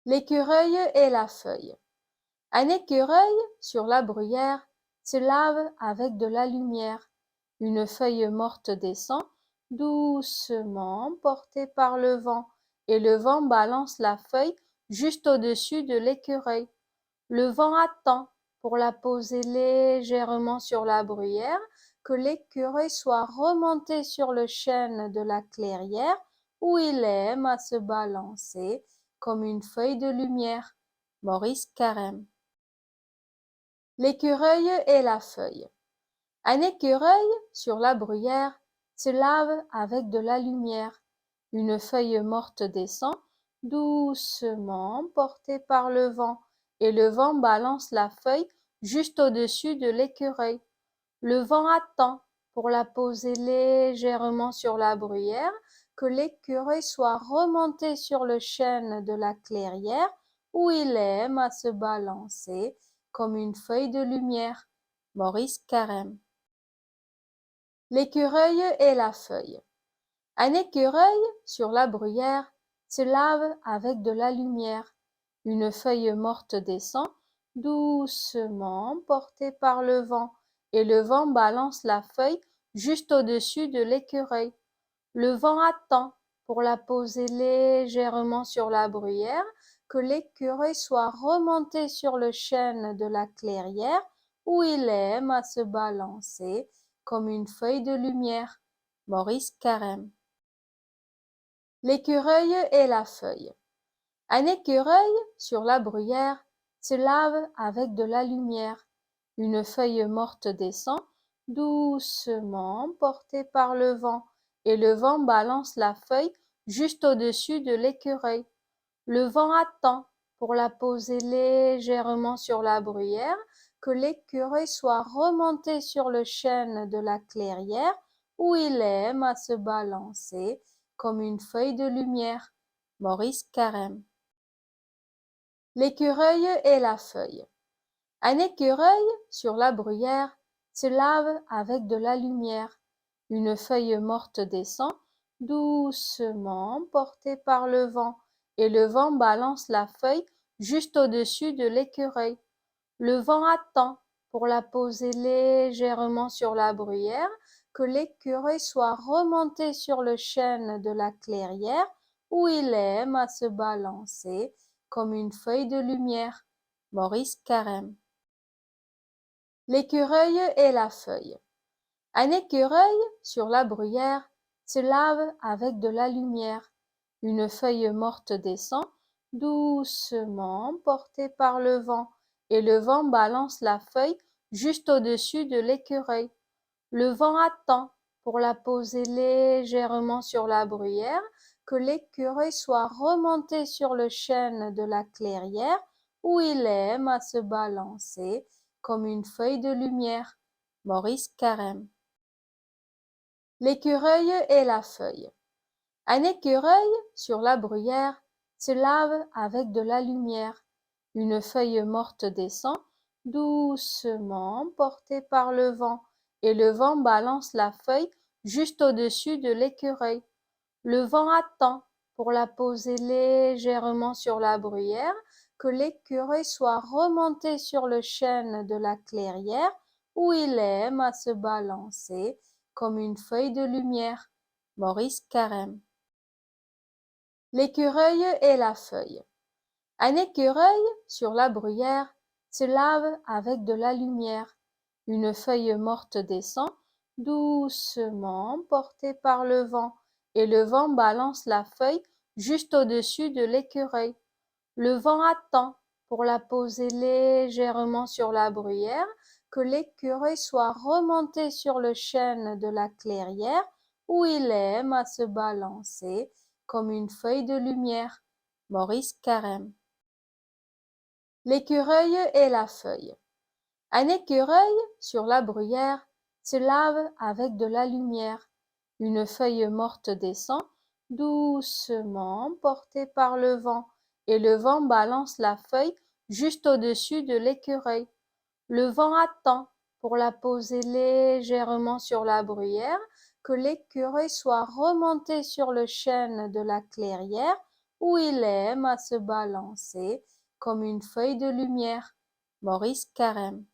L'écureuil et la feuille. Un écureuil, sur la bruyère, se lave avec de la lumière. Une feuille morte descend, doucement portée par le vent, et le vent balance la feuille juste au-dessus de l'écureuil. Le vent attend, pour la poser légèrement sur la bruyère, que l'écureuil soit remonté sur le chêne de la clairière, où il aime à se balancer comme une feuille de lumière. Maurice Carême. L'écureuil et la feuille. Un écureuil, sur la bruyère, se lave avec de la lumière. Une feuille morte descend, doucement portée par le vent, et le vent balance la feuille juste au-dessus de l'écureuil. Le vent attend, pour la poser légèrement sur la bruyère, que l'écureuil soit remonté sur le chêne de la clairière, où il aime à se balancer comme une feuille de lumière. Maurice Carême. L'écureuil et la feuille. Un écureuil, sur la bruyère, se lave avec de la lumière. Une feuille morte descend, doucement portée par le vent, et le vent balance la feuille juste au-dessus de l'écureuil. Le vent attend, pour la poser légèrement sur la bruyère, que l'écureuil soit remonté sur le chêne de la clairière, où il aime à se balancer comme une feuille de lumière. Maurice Carême. L'écureuil et la feuille. Un écureuil, sur la bruyère, se lave avec de la lumière. Une feuille morte descend, doucement portée par le vent, et le vent balance la feuille juste au-dessus de l'écureuil. Le vent attend, pour la poser légèrement sur la bruyère, que l'écureuil soit remonté sur le chêne de la clairière, où il aime à se balancer comme une feuille de lumière. Maurice Carême. L'écureuil et la feuille. Un écureuil, sur la bruyère, se lave avec de la lumière. Une feuille morte descend, doucement portée par le vent, et le vent balance la feuille juste au-dessus de l'écureuil. Le vent attend, pour la poser légèrement sur la bruyère, que l'écureuil soit remonté sur le chêne de la clairière, où il aime à se balancer comme une feuille de lumière. Maurice Carême. L'écureuil et la feuille. Un écureuil, sur la bruyère, se lave avec de la lumière. Une feuille morte descend, doucement portée par le vent, et le vent balance la feuille juste au-dessus de l'écureuil. Le vent attend, pour la poser légèrement sur la bruyère, que l'écureuil soit remonté sur le chêne de la clairière, où il aime à se balancer comme une feuille de lumière. Maurice Carême. L'écureuil et la feuille. Un écureuil, sur la bruyère, se lave avec de la lumière. Une feuille morte descend, doucement portée par le vent, et le vent balance la feuille juste au-dessus de l'écureuil. Le vent attend, pour la poser légèrement sur la bruyère, que l'écureuil soit remonté sur le chêne de la clairière, où il aime à se balancer comme une feuille de lumière. Maurice Carême. L'écureuil et la feuille. Un écureuil, sur la bruyère, se lave avec de la lumière. Une feuille morte descend, doucement portée par le vent, et le vent balance la feuille juste au-dessus de l'écureuil. Le vent attend, pour la poser légèrement sur la bruyère, que l'écureuil soit remonté sur le chêne de la clairière, où il aime à se balancer comme une feuille de lumière. Maurice Carême. L'écureuil et la feuille. Un écureuil, sur la bruyère, se lave avec de la lumière. Une feuille morte descend, doucement portée par le vent, et le vent balance la feuille juste au-dessus de l'écureuil. Le vent attend, pour la poser légèrement sur la bruyère, que l'écureuil soit remonté sur le chêne de la clairière, où il aime à se balancer comme une feuille de lumière. Maurice Carême.